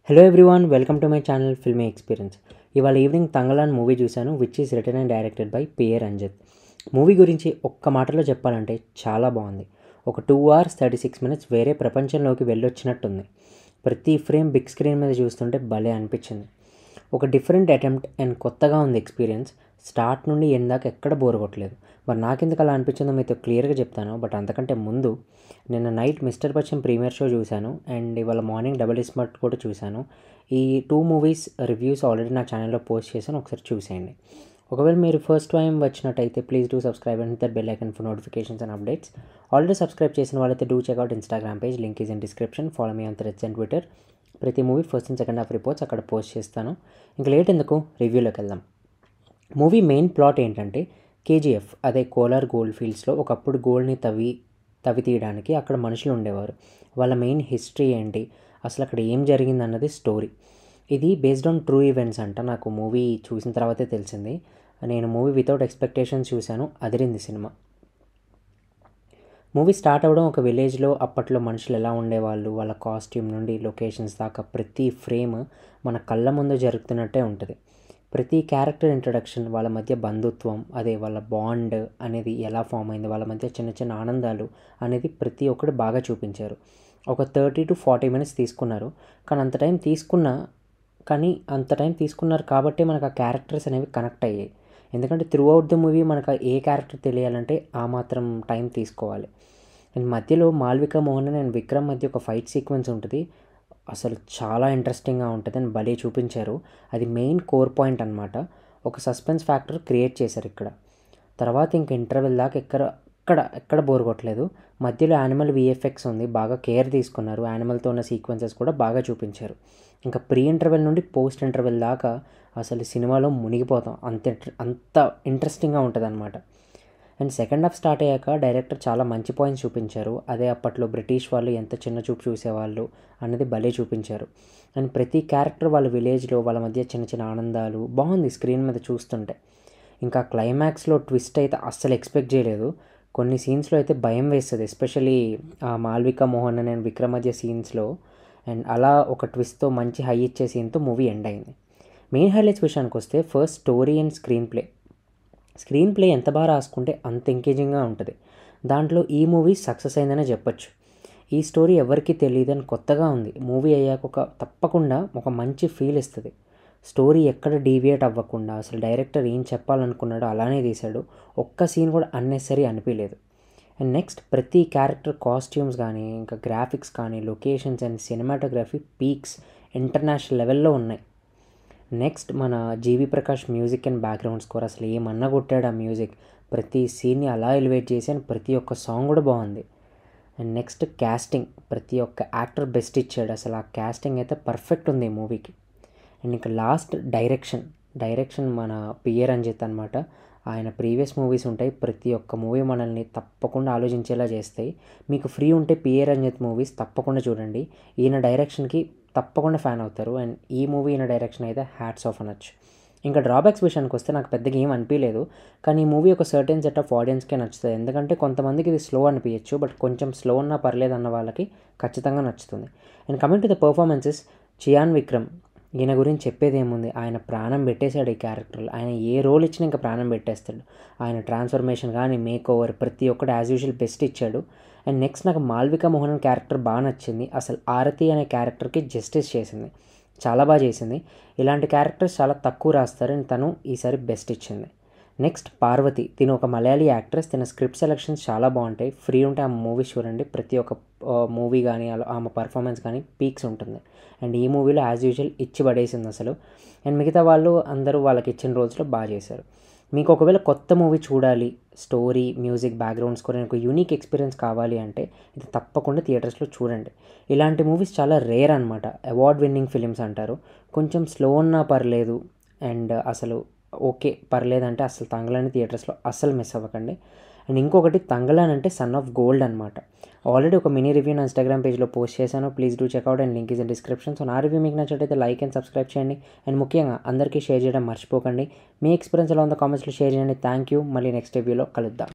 Hello everyone, welcome to my channel filmy experience. ఇవాళ evening Thangalaan movie చూశాను, which is written and directed by P A Ranjith. Movie గురించి ఒక్క మాటలో చెప్పాలంటే చాలా బాగుంది. ఒక 2 hours 36 minutes వేరే ప్రపంచంలోకి వెళ్ళొచ్చినట్టుంది. ప్రతి ఫ్రేమ్ బిగ్ స్క్రీన్ మీద చూస్తుంటే భలే అనిపించింది. ఒక డిఫరెంట్ అటెంప్ట్ అండ్ కొత్తగా ఉంది ఎక్స్పీరియన్స్. స్టార్ట్ నుండి ఎండ్ దాకా ఎక్కడ బోర్ కొట్టలేదు. మరి నాకెందుకు అలా అనిపించిందో మీతో క్లియర్గా చెప్తాను. బట్ అంతకంటే ముందు నిన్న night mister Bachchan premiere show చూశాను అండ్ ఇవాళ మార్నింగ్ డబుల్ స్మార్ట్ కూడా చూశాను. ఈ 2 మూవీస్ రివ్యూస్ ఆల్రెడీ నా ఛానల్లో పోస్ట్ చేశాను, ఒకసారి చూసేయండి. ఒకవేళ మీరు ఫస్ట్ టైం వచ్చినట్టయితే please do subscribe and that bell icon for notifications and updates. Already subscribe చేసిన వాళ్ళైతే do check out Instagram page, link is in description. Follow me on Threads and Twitter. ప్రతి movie first and second half reports అక్కడ post చేస్తాను. ఇంకా late ఎందుకు, రివ్యూలోకి వెళ్దాం. Movie main plot ఏంటంటే కేజీఎఫ్, అదే కోలార్ గోల్డ్ ఫీల్డ్స్లో ఒకప్పుడు గోల్డ్ని తవ్వి తీయడానికి అక్కడ మనుషులు ఉండేవారు. వాళ్ళ మెయిన్ హిస్టరీ ఏంటి, అసలు అక్కడ ఏం జరిగింది అన్నది స్టోరీ. ఇది బేస్డ్ ఆన్ ట్రూ ఈవెంట్స్ అంట. నాకు మూవీ చూసిన తర్వాతే తెలిసింది. నేను మూవీ వితౌట్ ఎక్స్పెక్టేషన్స్ చూశాను, అదిరింది సినిమా. మూవీ స్టార్ట్ అవ్వడం ఒక విలేజ్లో అప్పట్లో మనుషులు ఎలా ఉండేవాళ్ళు, వాళ్ళ కాస్ట్యూమ్ నుండి లొకేషన్స్ దాకా ప్రతి ఫ్రేమ్ మన కళ్ళ ముందు జరుగుతున్నట్టే ఉంటుంది. ప్రతి క్యారెక్టర్ ఇంట్రడక్షన్, వాళ్ళ మధ్య బంధుత్వం, అదే వాళ్ళ బాండ్ అనేది ఎలా ఫామ్ అయింది, వాళ్ళ మధ్య చిన్న చిన్న ఆనందాలు అనేది ప్రతి ఒక్కటి బాగా చూపించారు. ఒక 30 to 40 minutes తీసుకున్నారు. అంత టైం తీసుకున్నారు కాబట్టి మనకు ఆ క్యారెక్టర్స్ అనేవి కనెక్ట్ అయ్యాయి. ఎందుకంటే త్రూ అవుట్ ద మూవీ మనకు ఏ క్యారెక్టర్ తెలియాలంటే ఆ మాత్రం టైం తీసుకోవాలి. అండ్ మధ్యలో మాల్విక మోహన్ అండ్ విక్రమ్ మధ్య ఒక ఫైట్ సీక్వెన్స్ ఉంటుంది. అసలు చాలా ఇంట్రెస్టింగ్గా ఉంటుంది అని భలే చూపించారు. అది మెయిన్ కోర్ పాయింట్ అనమాట. ఒక సస్పెన్స్ ఫ్యాక్టర్ క్రియేట్ చేశారు ఇక్కడ. తర్వాత ఇంక ఇంటర్వెల్ దాకా ఎక్కడ బోర్ కొట్టలేదు. మధ్యలో యానిమల్ విఎఫ్ఎక్స్ ఉంది, బాగా కేర్ తీసుకున్నారు. యానిమల్తో ఉన్న సీక్వెన్సెస్ కూడా బాగా చూపించారు. ఇంకా ప్రీ ఇంటర్వెల్ నుండి పోస్ట్ ఇంటర్వెల్ దాకా అసలు సినిమాలో మునిగిపోతాం, అంత ఇంట్రెస్టింగ్గా ఉంటుంది అనమాట. అండ్ సెకండ్ హాఫ్ స్టార్ట్ అయ్యాక డైరెక్టర్ చాలా మంచి పాయింట్స్ చూపించారు. అదే అప్పట్లో బ్రిటిష్ వాళ్ళు ఎంత చిన్న చూపు చూసేవాళ్ళు అన్నది భలే చూపించారు. అండ్ ప్రతి క్యారెక్టర్ వాళ్ళ విలేజ్లో వాళ్ళ మధ్య చిన్న చిన్న ఆనందాలు బాగుంది స్క్రీన్ మీద చూస్తుంటే. ఇంకా క్లైమాక్స్లో ట్విస్ట్ అయితే అస్సలు ఎక్స్పెక్ట్ చేయలేదు. కొన్ని సీన్స్లో అయితే భయం వేస్తుంది, ఎస్పెషలీ ఆ మాల్విక మోహన్ అండ్ విక్రమ్ మధ్య సీన్స్లో. అండ్ అలా ఒక ట్విస్ట్తో మంచి హై ఇచ్చే సీన్తో మూవీ ఎండ్ అయింది. మెయిన్ హైలైట్స్ విషయానికి వస్తే first story and screen play ఎంత బాగా రాసుకుంటే అంత ఎంగేజింగ్గా ఉంటుంది. దాంట్లో ఈ మూవీ సక్సెస్ అయిందనే చెప్పొచ్చు. ఈ స్టోరీ ఎవరికీ తెలియదని కొత్తగా ఉంది. మూవీ అయ్యాక తప్పకుండా ఒక మంచి ఫీల్ ఇస్తుంది. స్టోరీ ఎక్కడ డీవియేట్ అవ్వకుండా అసలు డైరెక్టర్ ఏం చెప్పాలనుకున్నాడో అలానే తీశాడు. ఒక్క సీన్ కూడా అన్నెసరీ అనిపించలేదు. అండ్ నెక్స్ట్ ప్రతి క్యారెక్టర్ కాస్ట్యూమ్స్ కానీ, ఇంకా గ్రాఫిక్స్ కానీ, locations and cinematography peaks international లెవెల్లో ఉన్నాయి. నెక్స్ట్ మన GV Prakash music and background score అసలు ఏమన్నా కొట్టాడు. ఆ మ్యూజిక్ ప్రతి సీన్ని అలా ఎలివేట్ చేసి, అండ్ ప్రతి ఒక్క సాంగ్ కూడా బాగుంది. అండ్ నెక్స్ట్ క్యాస్టింగ్, ప్రతి ఒక్క యాక్టర్ బెస్ట్ ఇచ్చాడు. అసలు ఆ క్యాస్టింగ్ అయితే పర్ఫెక్ట్ ఉంది ఈ మూవీకి. అండ్ ఇంకా లాస్ట్ డైరెక్షన్ మన పిఏ రంజిత్ అనమాట. ఆయన ప్రీవియస్ మూవీస్ ఉంటాయి, ప్రతి ఒక్క మూవీ మనల్ని తప్పకుండా ఆలోచించేలా చేస్తాయి. మీకు ఫ్రీ ఉంటే పిఏ రంజిత్ మూవీస్ తప్పకుండా చూడండి. ఈయన డైరెక్షన్కి తప్పకుండా ఫ్యాన్ అవుతారు. అండ్ ఈ మూవీ ఈయన డైరెక్షన్ అయితే హ్యాట్స్ ఆఫ్ అనొచ్చు. ఇంకా డ్రాబ్యాక్స్ విషయానికి వస్తే నాకు పెద్దగా ఏం అనిపించలేదు. కానీ ఈ మూవీ ఒక సర్టెన్ సెట్ ఆఫ్ ఆడియన్స్కే నచ్చుతుంది. ఎందుకంటే కొంతమందికి ఇది స్లో అనిపించచ్చు, బట్ కొంచెం స్లో ఉన్నా పర్లేదు అన్న వాళ్ళకి ఖచ్చితంగా నచ్చుతుంది. And coming to the performances, Chiyaan Vikram, ఈయన గురించి చెప్పేది ఏముంది, ఆయన ప్రాణం పెట్టేశాడు ఈ క్యారెక్టర్లో. ఆయన ఏ రోల్ ఇచ్చినా ఇంకా ప్రాణం పెట్టేస్తాడు. ఆయన ట్రాన్స్ఫర్మేషన్ కానీ, మేక్ ఓవర్ ప్రతి ఒక్కటి యాజ్ యూజువల్ బెస్ట్ ఇచ్చాడు. అండ్ నెక్స్ట్ నాకు మాల్విక మోహన్ క్యారెక్టర్ బాగా నచ్చింది. అసలు ఆరతి అనే క్యారెక్టర్కి జస్టిస్ చేసింది, చాలా బాగా చేసింది. ఇలాంటి క్యారెక్టర్స్ చాలా తక్కువ రాస్తారు, అండ్ తను ఈసారి బెస్ట్ ఇచ్చింది. నెక్స్ట్ పార్వతి, తిను ఒక మలయాళీ యాక్ట్రెస్. తన స్క్రిప్ట్ సెలెక్షన్స్ చాలా బాగుంటాయి. ఫ్రీ ఉంటే ఆమె మూవీస్ చూడండి. ప్రతి ఒక్క మూవీ కానీ ఆమె పర్ఫార్మెన్స్ కానీ పీక్స్ ఉంటుంది. అండ్ ఈ మూవీలో యాజ్ యూజువల్ ఇచ్చి పడేసింది అసలు. అండ్ మిగతా వాళ్ళు అందరూ వాళ్ళకి ఇచ్చిన రోల్స్లో బాగా చేశారు. మీకు ఒకవేళ కొత్త మూవీ చూడాలి, స్టోరీ, మ్యూజిక్, బ్యాక్గ్రౌండ్ స్కోర్ ఒక యూనిక్ ఎక్స్పీరియన్స్ కావాలి అంటే ఇది తప్పకుండా థియేటర్స్లో చూడండి. ఇలాంటి మూవీస్ చాలా రేర్ అనమాట. అవార్డ్ విన్నింగ్ ఫిలిమ్స్ అంటారు. కొంచెం స్లో ఉన్నా పర్లేదు, అండ్ అసలు ఓకే పర్లేదంటే అసలు తంగలాన్ని థియేటర్స్లో అస్సలు మిస్ అవ్వకండి. అండ్ ఇంకొకటి, తంగలాన్ అంటే సన్ ఆఫ్ గోల్డ్ అనమాట. ఆల్రెడీ ఒక మినీ రివ్యూ నా ఇన్స్టాగ్రామ్ పేజ్లో పోస్ట్ చేశాను, please do checkout and link is in description. So నా రివ్యూ మీకు నచ్చినట్లయితే లైక్ అండ్ సబ్స్క్రైబ్ చేయండి. అండ్ ముఖ్యంగా అందరికీ షేర్ చేయడం మర్చిపోకండి. మీ ఎక్స్పీరియన్స్ ఎలా ఉందో కామెంట్స్లో షేర్ చేయండి. Thank you. మళ్ళీ నెక్స్ట్ రివ్యూలో కలుద్దాం.